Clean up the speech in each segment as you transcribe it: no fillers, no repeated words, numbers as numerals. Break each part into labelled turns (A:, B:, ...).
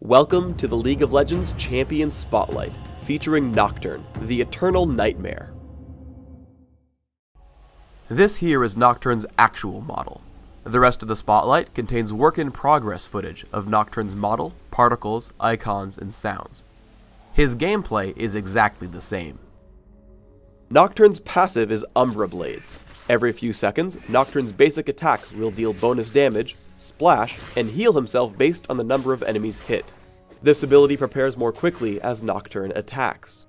A: Welcome to the League of Legends Champion Spotlight, featuring Nocturne, the Eternal Nightmare. This here is Nocturne's actual model. The rest of the Spotlight contains work-in-progress footage of Nocturne's model, particles, icons, and sounds. His gameplay is exactly the same. Nocturne's passive is Umbra Blades. Every few seconds, Nocturne's basic attack will deal bonus damage, splash, and heal himself based on the number of enemies hit. This ability prepares more quickly as Nocturne attacks.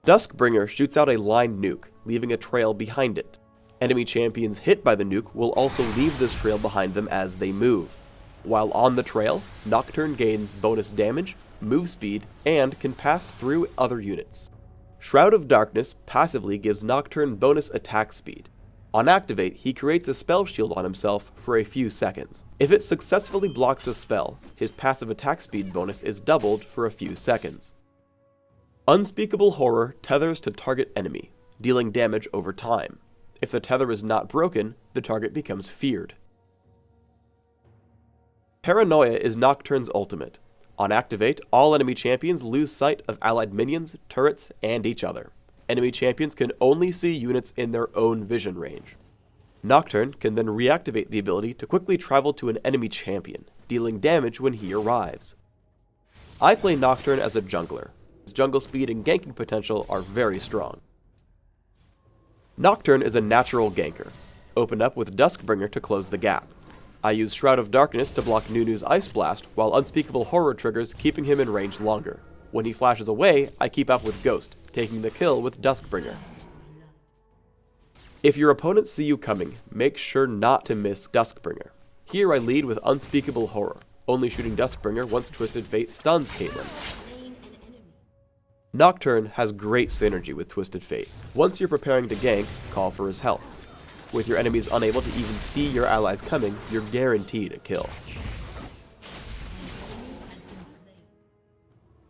A: Duskbringer shoots out a line nuke, leaving a trail behind it. Enemy champions hit by the nuke will also leave this trail behind them as they move. While on the trail, Nocturne gains bonus damage, move speed, and can pass through other units. Shroud of Darkness passively gives Nocturne bonus attack speed. On activate, he creates a spell shield on himself for a few seconds. If it successfully blocks a spell, his passive attack speed bonus is doubled for a few seconds. Unspeakable Horror tethers to target enemy, dealing damage over time. If the tether is not broken, the target becomes feared. Paranoia is Nocturne's ultimate. On activate, all enemy champions lose sight of allied minions, turrets, and each other. Enemy champions can only see units in their own vision range. Nocturne can then reactivate the ability to quickly travel to an enemy champion, dealing damage when he arrives. I play Nocturne as a jungler. His jungle speed and ganking potential are very strong. Nocturne is a natural ganker. Open up with Duskbringer to close the gap. I use Shroud of Darkness to block Nunu's Ice Blast, while Unspeakable Horror triggers, keeping him in range longer. When he flashes away, I keep up with Ghost, taking the kill with Duskbringer. If your opponents see you coming, make sure not to miss Duskbringer. Here I lead with Unspeakable Horror, only shooting Duskbringer once Twisted Fate stuns Caitlyn. Nocturne has great synergy with Twisted Fate. Once you're preparing to gank, call for his help. With your enemies unable to even see your allies coming, you're guaranteed a kill.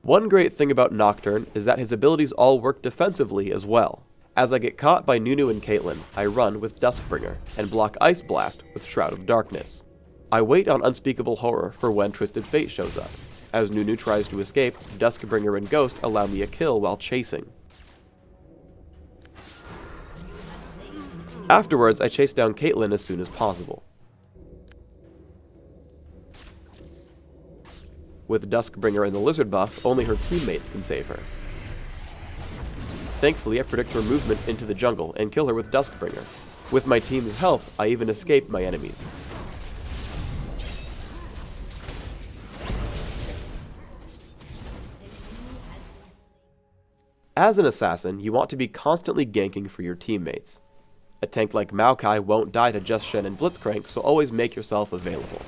A: One great thing about Nocturne is that his abilities all work defensively as well. As I get caught by Nunu and Caitlyn, I run with Duskbringer, and block Ice Blast with Shroud of Darkness. I wait on Unspeakable Horror for when Twisted Fate shows up. As Nunu tries to escape, Duskbringer and Ghost allow me a kill while chasing. Afterwards, I chase down Caitlyn as soon as possible. With Duskbringer and the Lizard buff, only her teammates can save her. Thankfully, I predict her movement into the jungle and kill her with Duskbringer. With my team's help, I even escape my enemies. As an assassin, you want to be constantly ganking for your teammates. A tank like Maokai won't die to Just Shen and Blitzcrank, so always make yourself available.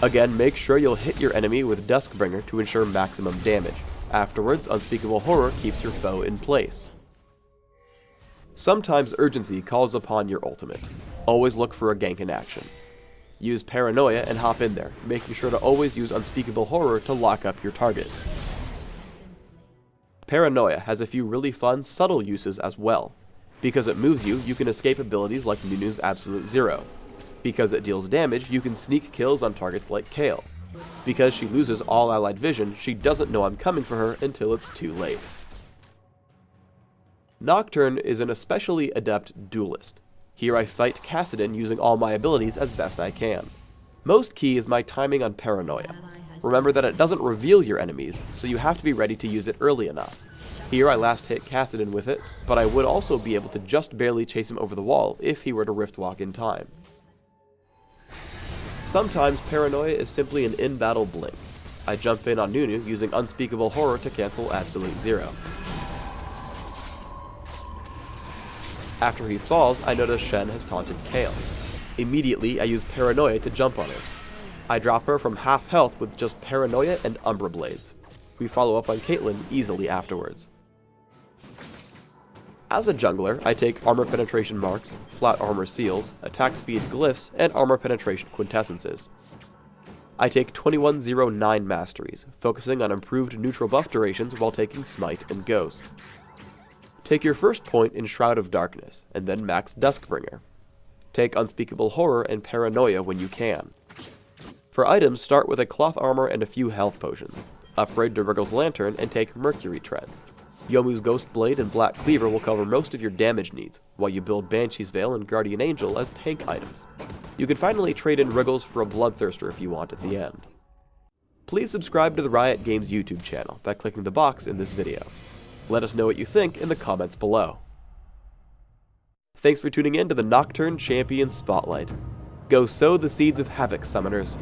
A: Again, make sure you'll hit your enemy with Duskbringer to ensure maximum damage. Afterwards, Unspeakable Horror keeps your foe in place. Sometimes urgency calls upon your ultimate. Always look for a gank in action. Use Paranoia and hop in there, making sure to always use Unspeakable Horror to lock up your target. Paranoia has a few really fun, subtle uses as well. Because it moves you, you can escape abilities like Nunu's Absolute Zero. Because it deals damage, you can sneak kills on targets like Kale. Because she loses all allied vision, she doesn't know I'm coming for her until it's too late. Nocturne is an especially adept duelist. Here I fight Kassadin using all my abilities as best I can. Most key is my timing on Paranoia. Remember that it doesn't reveal your enemies, so you have to be ready to use it early enough. Here I last hit Kassadin with it, but I would also be able to just barely chase him over the wall if he were to Riftwalk in time. Sometimes Paranoia is simply an in-battle blink. I jump in on Nunu using Unspeakable Horror to cancel Absolute Zero. After he falls, I notice Shen has taunted Kale. Immediately, I use Paranoia to jump on her. I drop her from half health with just Paranoia and Umbra Blades. We follow up on Caitlyn easily afterwards. As a jungler, I take Armor Penetration Marks, Flat Armor Seals, Attack Speed Glyphs, and Armor Penetration Quintessences. I take 2109 Masteries, focusing on improved neutral buff durations while taking Smite and Ghost. Take your first point in Shroud of Darkness, and then max Duskbringer. Take Unspeakable Horror and Paranoia when you can. For items, start with a cloth armor and a few health potions. Upgrade to Wriggle's Lantern and take Mercury Treads. Yomu's Ghost Blade and Black Cleaver will cover most of your damage needs, while you build Banshee's Veil and Guardian Angel as tank items. You can finally trade in Wriggles for a Bloodthirster if you want at the end. Please subscribe to the Riot Games YouTube channel by clicking the box in this video. Let us know what you think in the comments below. Thanks for tuning in to the Nocturne Champion Spotlight. Go sow the seeds of havoc, summoners.